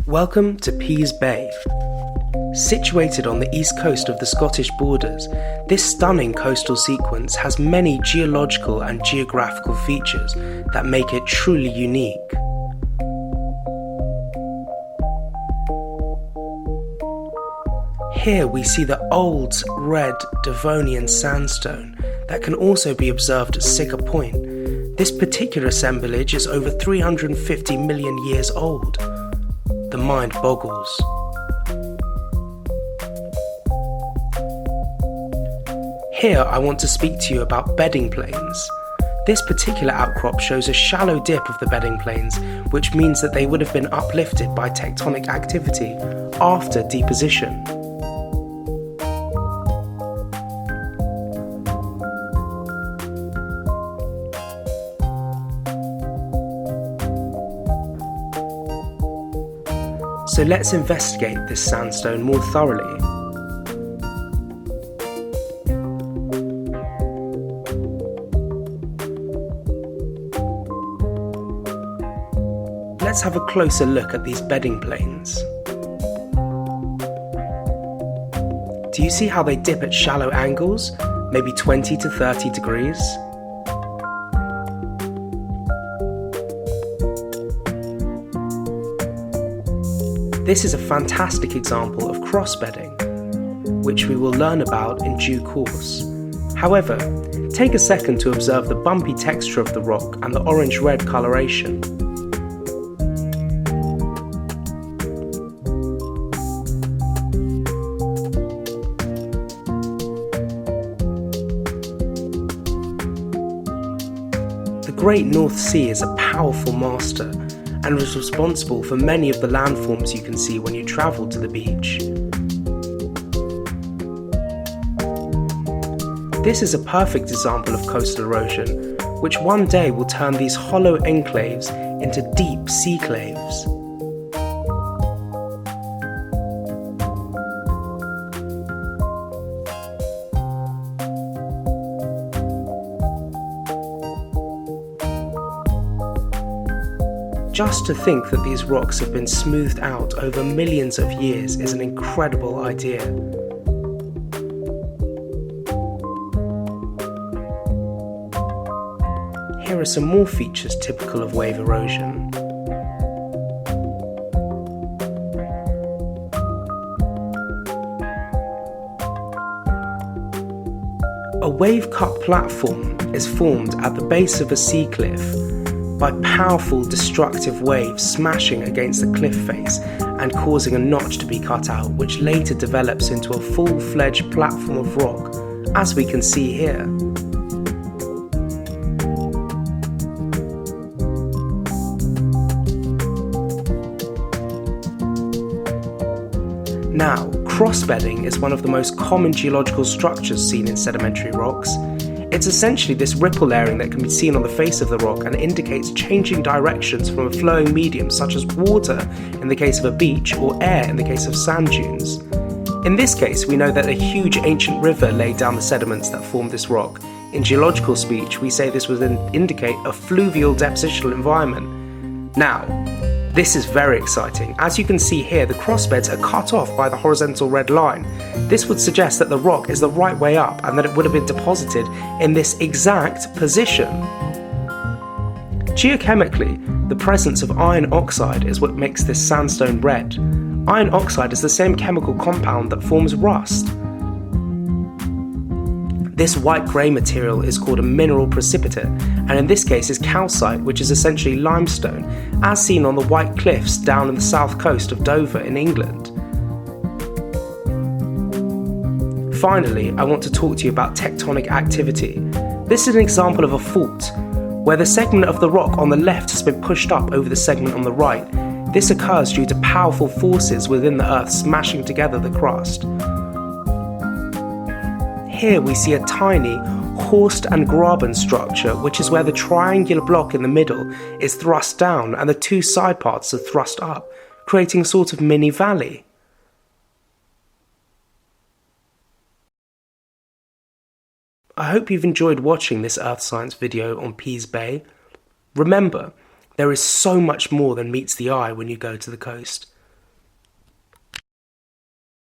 Welcome to Pease Bay. Situated on the east coast of the Scottish borders, this stunning coastal sequence has many geological and geographical features that make it truly unique. Here we see the old red Devonian sandstone that can also be observed at Sigger Point. This particular assemblage is over 350 million years old. The mind boggles. Here I want to speak to you about bedding planes. This particular outcrop shows a shallow dip of the bedding planes, which means that they would have been uplifted by tectonic activity after deposition. So let's investigate this sandstone more thoroughly. Let's have a closer look at these bedding planes. Do you see how they dip at shallow angles, maybe 20 to 30 degrees? This is a fantastic example of cross-bedding, which we will learn about in due course. However, take a second to observe the bumpy texture of the rock and the orange-red coloration. The Great North Sea is a powerful master and is responsible for many of the landforms you can see when you travel to the beach. This is a perfect example of coastal erosion, which one day will turn these hollow enclaves into deep sea claves. Just to think that these rocks have been smoothed out over millions of years is an incredible idea. Here are some more features typical of wave erosion. A wave-cut platform is formed at the base of a sea cliff by powerful destructive waves smashing against the cliff face and causing a notch to be cut out, which later develops into a full-fledged platform of rock, as we can see here. Now, cross-bedding is one of the most common geological structures seen in sedimentary rocks. It's essentially this ripple layering that can be seen on the face of the rock and indicates changing directions from a flowing medium such as water in the case of a beach or air in the case of sand dunes. In this case, we know that a huge ancient river laid down the sediments that formed this rock. In geological speech, we say this would indicate a fluvial depositional environment. Now, this is very exciting. As you can see here, the crossbeds are cut off by the horizontal red line. This would suggest that the rock is the right way up and that it would have been deposited in this exact position. Geochemically, the presence of iron oxide is what makes this sandstone red. Iron oxide is the same chemical compound that forms rust. This white-grey material is called a mineral precipitate, and in this case is calcite, which is essentially limestone, as seen on the white cliffs down in the south coast of Dover in England. Finally, I want to talk to you about tectonic activity. This is an example of a fault, where the segment of the rock on the left has been pushed up over the segment on the right. This occurs due to powerful forces within the Earth smashing together the crust. Here we see a tiny Horst and Graben structure, which is where the triangular block in the middle is thrust down and the two side parts are thrust up, creating a sort of mini valley. I hope you've enjoyed watching this Earth Science video on Pease Bay. Remember, there is so much more than meets the eye when you go to the coast.